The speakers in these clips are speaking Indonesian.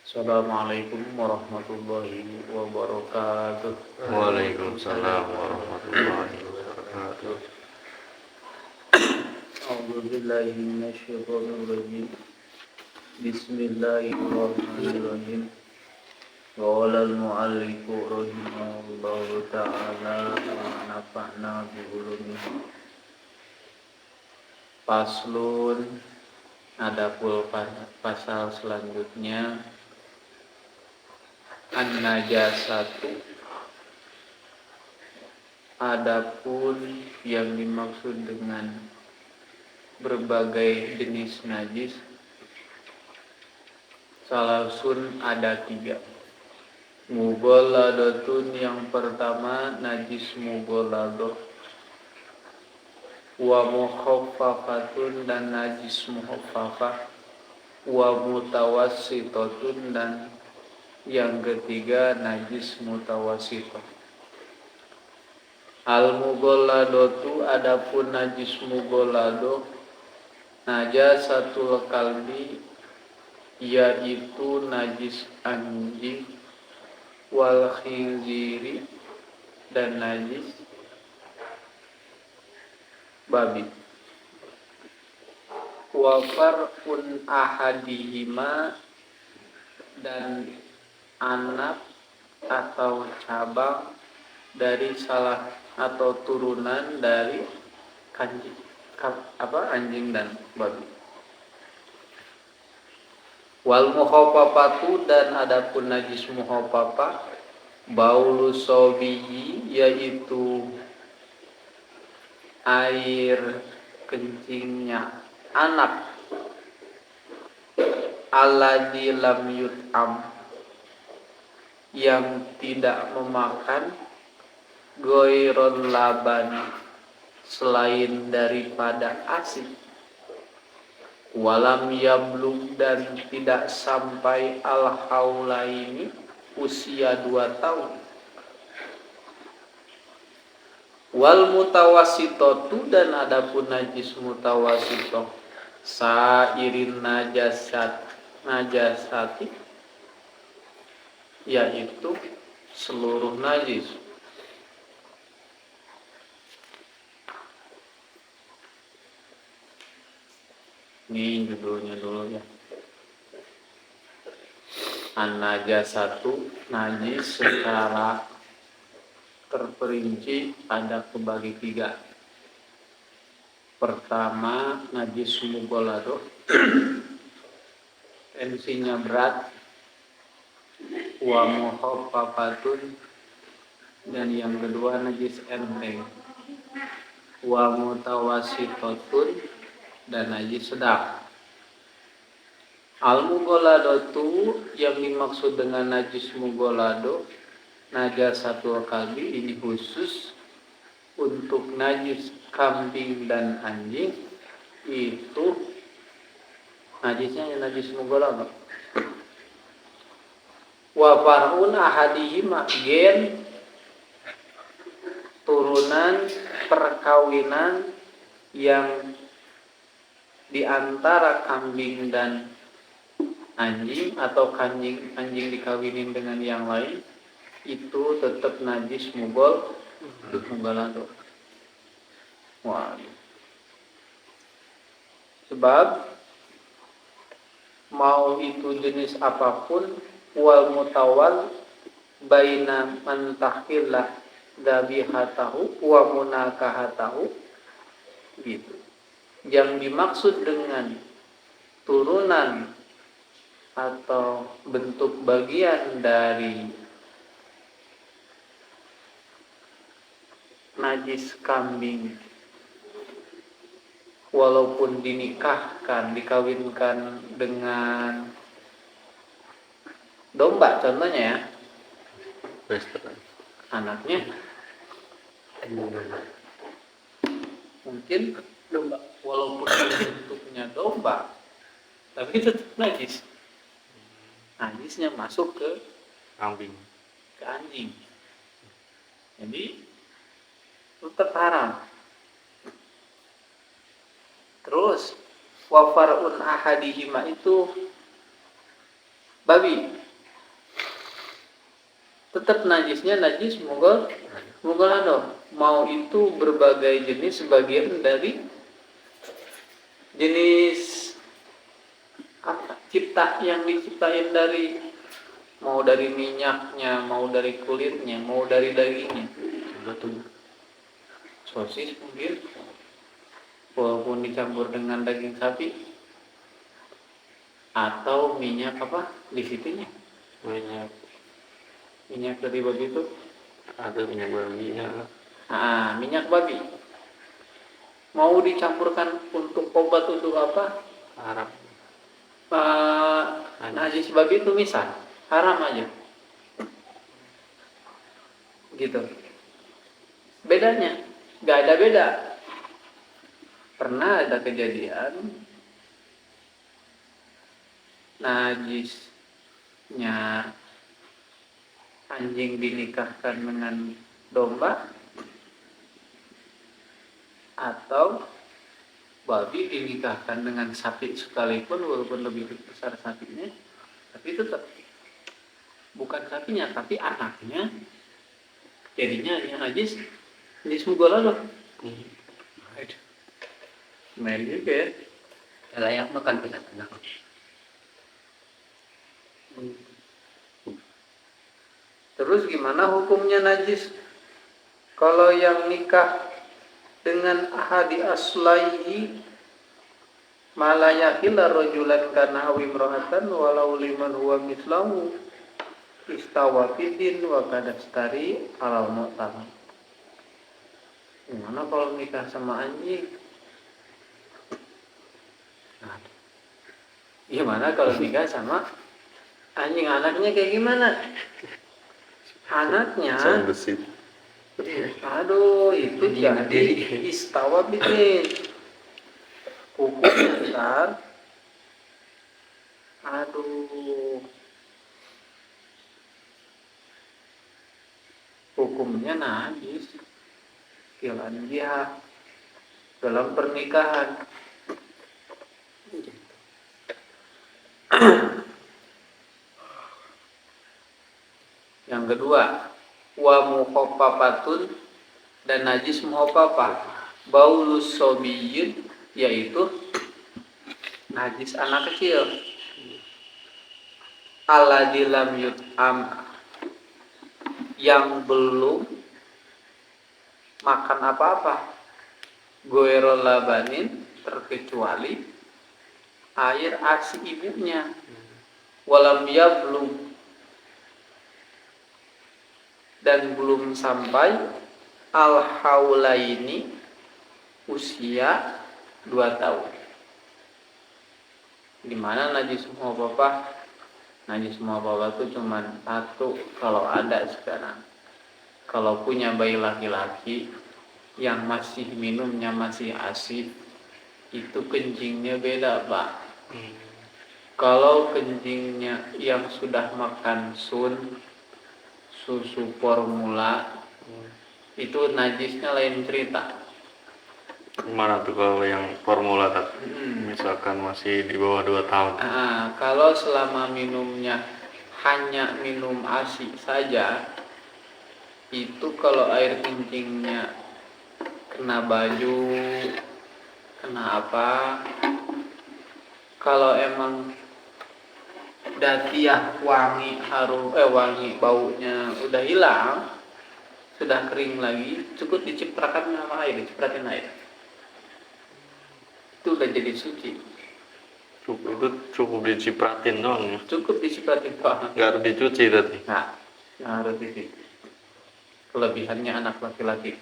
Assalamualaikum warahmatullahi wabarakatuh. Waalaikumsalam warahmatullahi wabarakatuh. A'udzu billahi minasyaitonir rajim. Bismillahirrahmanirrahim. Qala al-mu'allifu rahimahullahu ta'ala wa nafa'na bi ulumihi. Faslun, adapun pasal selanjutnya an-najasatu. Adapun yang dimaksud dengan berbagai jenis najis, salasun ada 3. Mughalladatun, yang pertama najis mughalladah, wa mukhaffafatun, dan najis mukhaffafah, wa mutawassitatun, dan yang ketiga najis mutawassithah. Al mughalladatu, adapun najis mughalladah, najasatul kalbi, yaitu najis anjing, wal khinziri, dan najis babi. Wa far'un ahadihima, dan anak atau cabang dari salah atau turunan dari anjing dan babi. Wal muhaffafatu, dan adapun najis muhaffafah, baulu sobiyi, yaitu air kencingnya anak, alladzi lam yut'am, yang tidak memakan, goiron labani, selain daripada ASI, walam yablug, dan tidak sampai al-haulaini, usia 2 tahun. Wal mutawassitatu, dan adapun najis mutawassithah, sairin najasati, yaitu seluruh najis. Ini judulnya dulu ya. An-najasatu, najis secara terperinci ada kebagi 3. Pertama, najis mughalladah, tensinya berat, wa mukhaffafatun, dan yang kedua najis enteng, wa mutawassitatun, dan najis sedang. Al-mughalladatu, yang dimaksud dengan najis mughalladah, najasatul kalbi, ini khusus untuk najis kambing dan anjing, itu najisnya najis mughalladah. Wa far'un ahadihima, gen turunan perkawinan yang di antara kambing dan anjing, atau anjing dikawinin dengan yang lain, itu tetap najis mughalladah. Wah. Sebab mau itu jenis apapun, wal mutawal baina man tahillah dabihatahu wa munakahatahu, gitu. Yang dimaksud dengan turunan atau bentuk bagian dari najis kambing, walaupun dinikahkan, dikawinkan dengan domba contohnya ya, anaknya mungkin domba, walaupun bentuknya domba, tapi tetap najis. Najisnya masuk ke anjing, jadi tetap haram. Terus wa far'un ahadihima, itu babi tetap najisnya najis mugol ado, mau itu berbagai jenis, sebagian dari jenis apa cipta yang diciptain dari, mau dari minyaknya, mau dari kulitnya, mau dari dagingnya, sosis mungkin walaupun dicampur dengan daging sapi, atau minyak apa di situnya, minyak dari babi itu ada minyak babinya. minyak babi mau dicampurkan untuk obat untuk apa, Haram. najis babi itu misal haram aja gitu. Bedanya nggak ada beda. Pernah ada kejadian najisnya anjing dinikahkan dengan domba, atau babi dinikahkan dengan sapi sekalipun, walaupun lebih besar sapinya, tapi tetap bukan sapinya tapi anaknya, jadinya yang najis mugol loh. Main juga ya. Layak makan dengan anak. Terus gimana hukumnya najis kalau yang nikah dengan ahadi aslaihi malayakila rajulan kana awi imra'atan walau liman huwa mislahu istawa fidin wa kadastari alal mu'tam. Gimana kalau nikah sama anjing? Gimana kalau nikah sama anjing? Anaknya kayak gimana? Anaknya aduh itu jadi istawa bidin hukumnya kan, aduh hukumnya najis kilan dia dalam pernikahan. Yang kedua, wa mukhaffafatun, dan najis muhaffafah baulus sobiyin, yaitu najis anak kecil, alladzi lam yut'am, yang belum makan apa-apa, goerol labanin, terkecuali air ASI ibunya, walam yablum, dan belum sampai al-haulaini, usia 2 tahun. Dimana najis muhaffafah? Najis muhaffafah itu cuma satu kalau ada sekarang. Kalau punya bayi laki-laki yang masih minumnya masih ASI, itu kencingnya beda, Pak. Kalau kencingnya yang sudah makan susu formula, itu najisnya lain cerita. Gimana tuh kalau yang formula tadi? Misalkan masih di bawah 2 tahun. Kalau selama minumnya hanya minum ASI saja, itu kalau air kencingnya kena baju, kena apa, kalau emang datiah wangi harum wangi baunya udah hilang, sudah kering lagi, cukup diciprakan sama air, dicipratin air, itu udah jadi suci. Itu cukup dicipratin doang ya? Cukup dicipratin doang, nggak harus dicuci tadi? nggak harus dicuci. Kelebihannya anak laki-laki.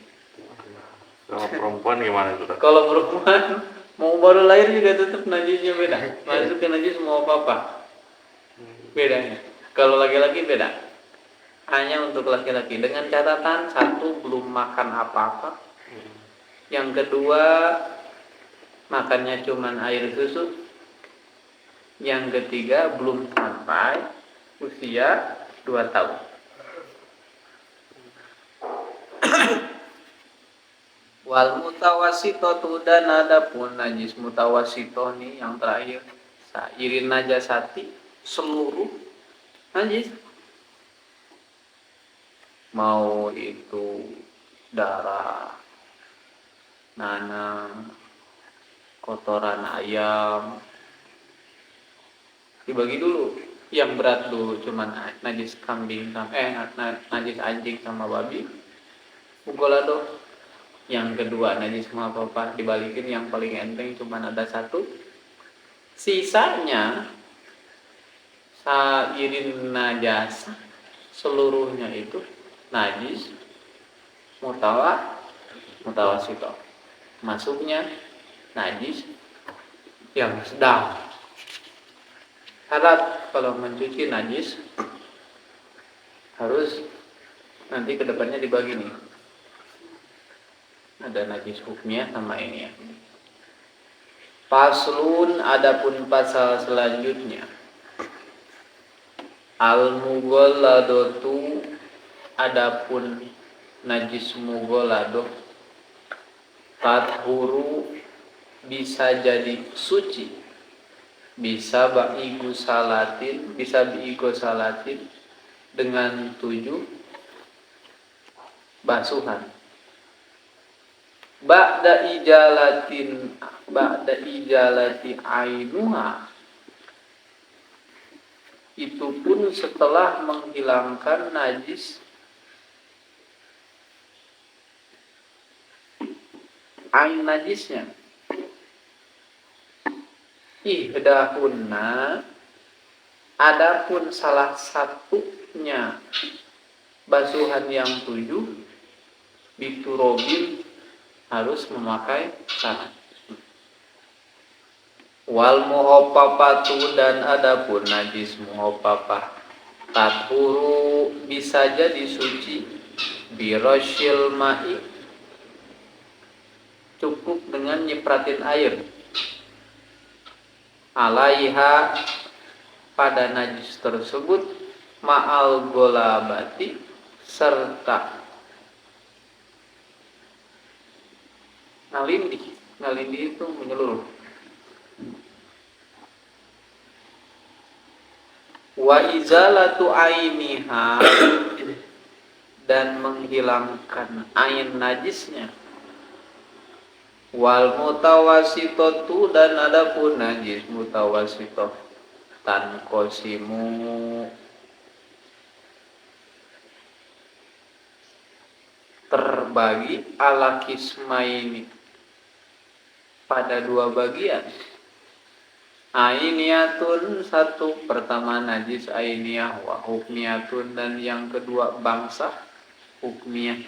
Kalau perempuan gimana itu? Kalau perempuan mau baru lahir juga tetap najisnya beda, masuk ke najis mau apa bedanya. Kalau laki-laki beda, hanya untuk laki-laki, dengan catatan satu, belum makan apa-apa, yang kedua makannya cuman air susu, yang ketiga belum sampai usia 2 tahun. Wal mutawasitotu, dan adapun najis mutawasito nih yang terakhir, sairin najasati, seluruh najis. Mau itu darah, nanang, kotoran ayam, dibagi dulu. Yang berat dulu cuman najis kambing najis anjing sama babi, mugolado. Yang kedua najis sama papa, dibalikin yang paling enteng cuman ada satu. Sisanya sairin najasa, seluruhnya itu najis mutawasito. Masuknya najis yang sedang. Syarat kalau mencuci najis harus nanti kedepannya dibagi nih. Ada najis hukmiyah sama ini ya. Faslun, adapun pasal selanjutnya. Al-mughalladatu, adapun najis mughalladh, tathuru, bisa jadi suci, bisa bi'igu salatin dengan 7 basuhan. Ba'da ijalati ainuha, itu pun setelah menghilangkan najis ain najisnya. Ihdahunna, adapun salah satunya basuhan yang 7, biturobin, harus memakai tangan. Wal muhoppapatu, dan adapun najis muhoppapah, tathuru, bisa jadi suci, birosyil ma'i, cukup dengan nyipratin air, alaiha, pada najis tersebut, ma'al golabati, serta ngalindi itu menyeluruh. Wa izalatu ainiha, dan menghilangkan ain najisnya. Wal mutawasitotu, dan adapun najis mutawasitoh, tankosimu, terbagi ala kismaini, pada 2 bagian. Ainiyatun, satu, pertama najis ainiyah, wa hukmiyatun, dan yang kedua bangsa hukmiyah.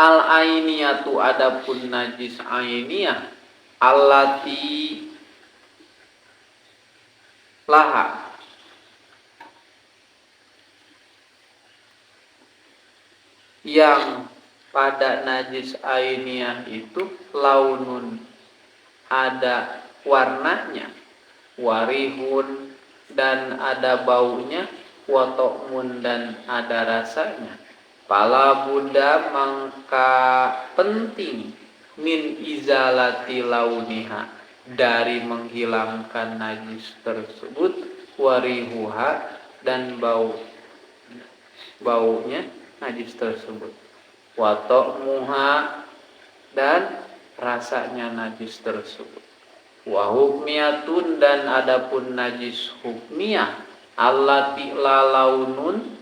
Al ainiyatu, adapun najis ainiyah, allati laha, yang pada najis ainiyah itu launun, ada warnanya, warihun, dan ada baunya, watokmun, dan ada rasanya. Pala buddha, maka penting, min izalati launiha, dari menghilangkan najis tersebut, warihuha, dan baunya najis tersebut, watokmuha, dan rasanya najis tersebut. Wa hukmiyatun, dan adapun najis hukmiyah, allati la launun,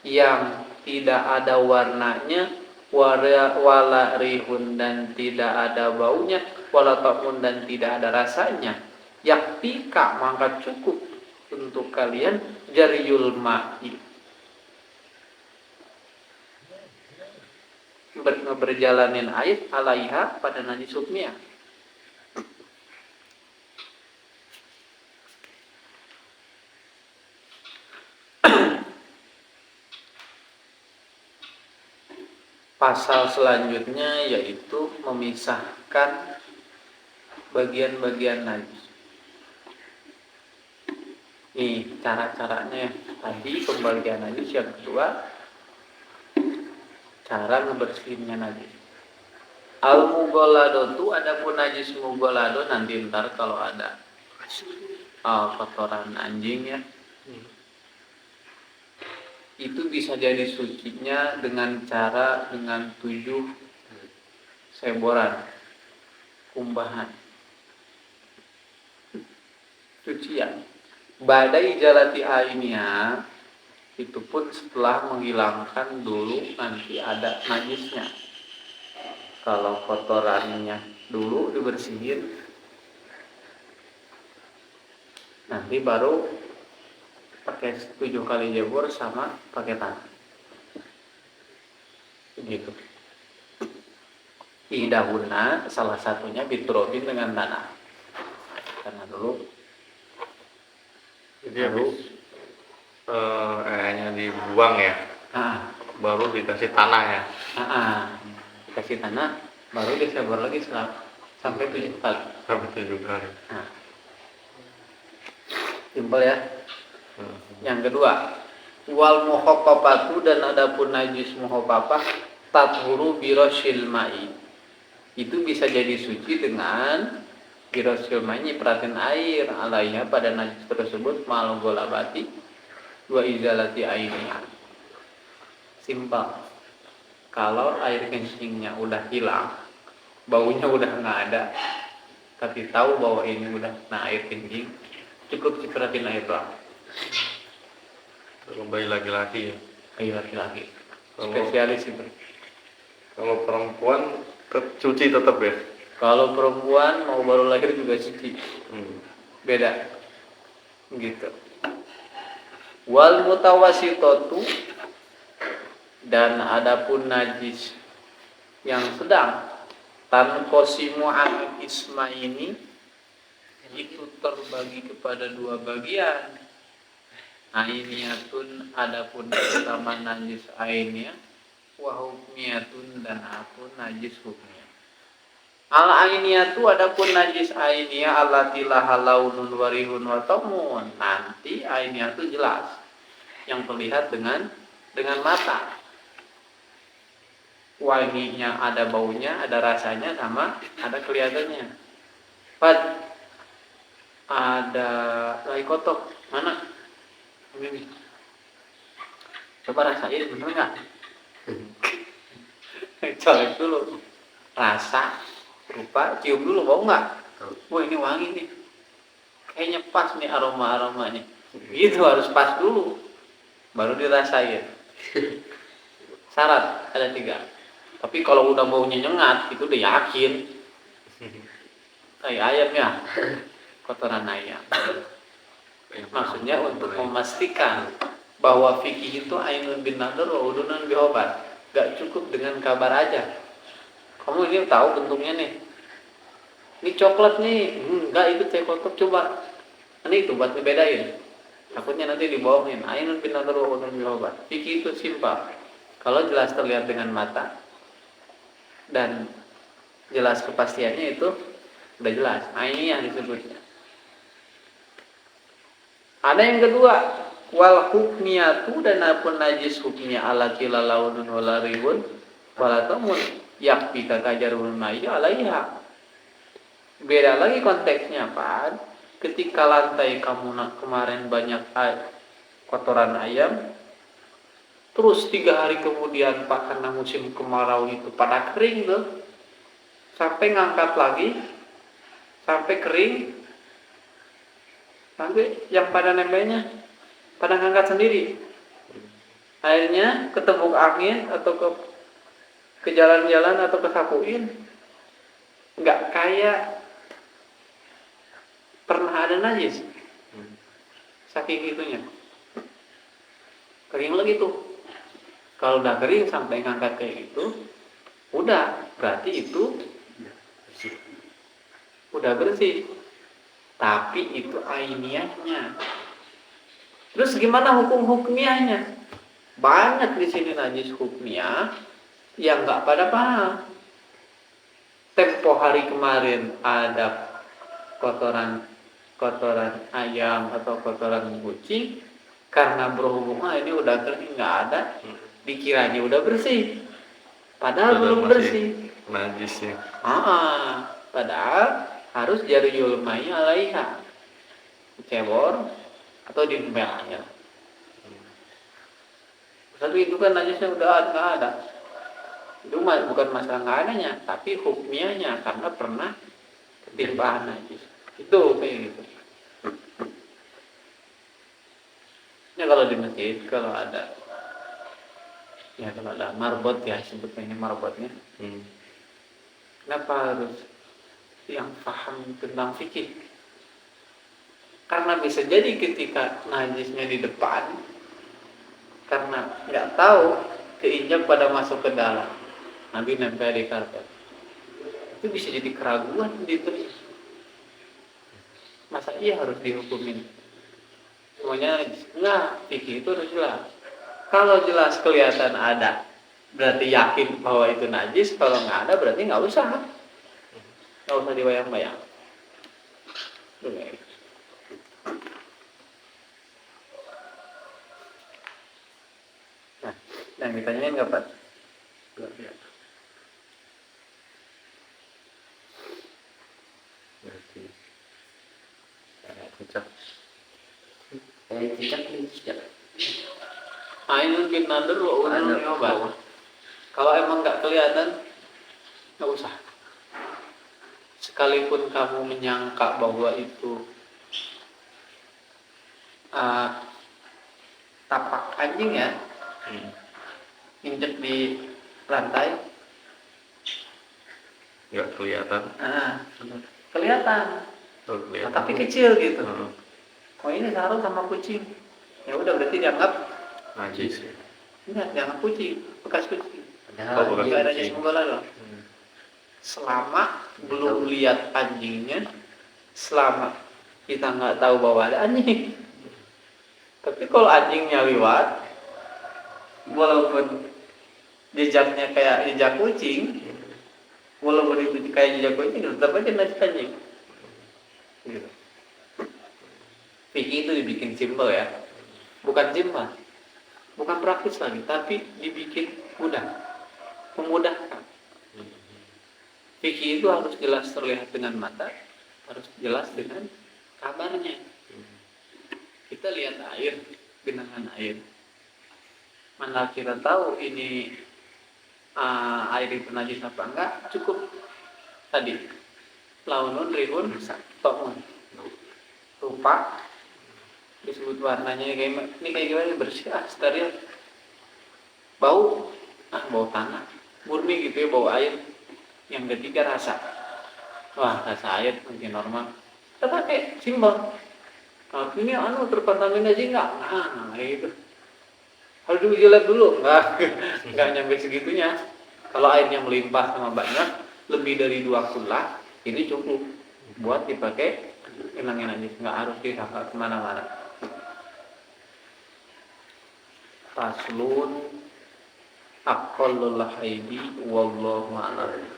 yang tidak ada warnanya, wala rihun, dan tidak ada baunya, wala ta'mun, dan tidak ada rasanya. Yaktika, maka cukup untuk kalian, jariyul ma'i, berjalanin air, alaiha, pada najis hukmiyah. Pasal selanjutnya yaitu memisahkan bagian-bagian najis. Nih cara-caranya. Tadi pembagian najis, yang kedua cara ngebersihinnya najis. Al-mughalladatu, adapun najis mughalladh, nanti ntar kalau ada kotoran anjing ya, itu bisa jadi sucinya dengan 7 seboran kumbahan cucian. Badai jalati ainiha itu pun setelah menghilangkan dulu nanti ada najisnya. Kalau kotorannya dulu dibersihin, nanti baru pakai 7 kali jemur sama pakai tanah. Begitu. Idahuna salah satunya biturobin dengan tanah. Karena dulu Jadi habis airnya dibuang ya, ah, baru dikasih tanah ya. dikasih tanah baru disebor lagi sampai 7 kali. Sampai 7 kali. Nah, simpel ya. Yang kedua, wal muhoppapatu, dan adapun najis muhoppapah tathuru birosil ma'i, itu bisa jadi suci dengan birosil ma'i, nyiperatin air alaiha pada najis tersebut mal golabati wa izalati ainiha. Simpel. Kalau air kencingnya udah hilang, baunya udah nggak ada, tapi tahu bahwa ini udah air kencing, cukup ciperatin air doang. Kalau bayi laki-laki ya. Bayi laki-laki. Kalau- Spesialis itu. Kalau perempuan cuci tetap ya. Kalau perempuan mau baru lahir juga cuci. Beda. Gitu. Wal mutawasitatu, dan adapun najis yang sedang, tanqosimu al isma ini itu terbagi kepada 2 bagian. Ainiyatun, adapun pertama najis ainiyah, wa hukmiyatun, dan adapun najis hukmiyah. Al ainiyatu, adapun najis ainiyah allati laha launun warihun wa tamun. Nanti ainiyah itu jelas, yang terlihat dengan mata. Wanginya, ada baunya, ada rasanya, sama ada kelihatannya. Pad, ada lagi kotok mana? Ini. Coba rasain, bener nggak? Colek dulu, rasa, rupa, cium dulu, bau nggak? Wah, ini wangi nih, kayaknya pas nih aromanya. Gitu, harus pas dulu, baru dirasain. Syarat ada 3. Tapi kalau udah baunya nyengat, itu udah yakin kayak ayam ya, kotoran ayam. Maksudnya untuk memastikan bahwa fikih itu ainun bin nadar wa udunun bi obat. Gak cukup dengan kabar aja. Kamu ini tahu bentuknya nih. Ini coklat nih. Enggak, itu teh kotok, coba. Ini itu buat ngebedain. Takutnya nanti dibohongin. Ainun bin nadar wa udunun bi obat. Fikih itu simpel. Kalau jelas terlihat dengan mata dan jelas kepastiannya, itu udah jelas. Ini yang disebutnya. Ada yang kedua, wal hukmiyatu, dan apun najis hukmiyah alati la launun wala ribun wala tamun yakfi kakajarul ma'i alaiha. Beda lagi konteksnya, Pak. Ketika lantai kamu kemarin banyak kotoran ayam, terus 3 hari kemudian Pak, karena musim kemarau itu pada kering tuh, sampai ngangkat lagi, sampai kering, nanti yang pada nempelnya pada ngangkat sendiri. Akhirnya ketebuk angin atau ke jalan-jalan atau kesapuin, nggak kayak pernah ada najis. Saking itunya. Kering lagi tuh. Kalau udah kering sampai ngangkat kayak gitu, udah, berarti itu udah bersih. Tapi itu ainiyahnya. Terus gimana hukum hukmiyahnya? Banyak di sini najis hukmiyah yang nggak pada paham. Tempo hari kemarin ada kotoran ayam atau kotoran kucing, karena berhubungan ini udah kering, nggak ada, dikiranya udah bersih, padahal belum bersih. Najisnya. Padahal harus jariyul ma'i alaiha, cebor atau diempel air. Tapi itu kan najisnya udah nggak ada. Itu bukan masalah nggak adanya, tapi hukumnya karena pernah ketimpaan najis. Itu kayak gitu. Ya kalau di masjid kalau ada marbot ya sebutnya marbotnya. Kenapa harus yang paham tentang fikih? Karena bisa jadi ketika najisnya di depan, karena nggak tahu keinjak pada masuk ke dalam, nanti nempel di karpet, itu bisa jadi keraguan diterima. Masa iya harus dihukumin? Semuanya nggak, fikih itu harus jelas. Kalau jelas kelihatan ada, berarti yakin bahwa itu najis. Kalau nggak ada, berarti nggak usah dibayang-bayang. Nah, yang ditanyain kapan? Berarti cicak. Cicak nih, cicak. Ainun bin Nadir wa unun nyoba. Kalau emang nggak kelihatan, nggak usah. Sekalipun kamu menyangka bahwa itu tapak anjing ya, injek di lantai, Nggak kelihatan. kelihatan. Oh, kelihatan. Tapi kecil gitu. Heeh. Oh ini sarung sama kucing. Ya udah berarti dianggap Najis ya. enggak, dianggap kucing, bekas kucing. Oh, bekas Enggak ada kucing. najis menggoda loh. Selama belum lihat anjingnya, selama kita nggak tahu bahwa ada anjing. Tapi kalau anjingnya lewat, walaupun jejaknya kayak jejak kucing, walaupun itu kayak jejak kucing, tetap aja najis anjing. Gitu. Fikih itu dibikin simpel ya, bukan simpel, bukan praktis lagi, tapi dibikin mudah, memudahkan. Fikih itu harus jelas terlihat dengan mata, harus jelas dengan kabarnya. Kita lihat air, genangan air, mana kita tahu ini air itu najis apa enggak? Cukup tadi launun, rihun, tomun, rupa, disebut warnanya kayak ini kayak gimana, bersih, steril, bau, bau tanah, murni gitu ya, bau air. Yang ketiga rasa, wah rasa air mungkin normal, kita pakai simbol. Nah, ini terkontaminasi enggak? Nah itu harus diuji dulu, enggak nyampe segitunya. Kalau airnya melimpah sama banyak, lebih dari 2 kula, ini cukup buat dipakai hilangin najis, nggak harus diangkat kemana-mana. Faslun aqallul haidi wallahu a'lam.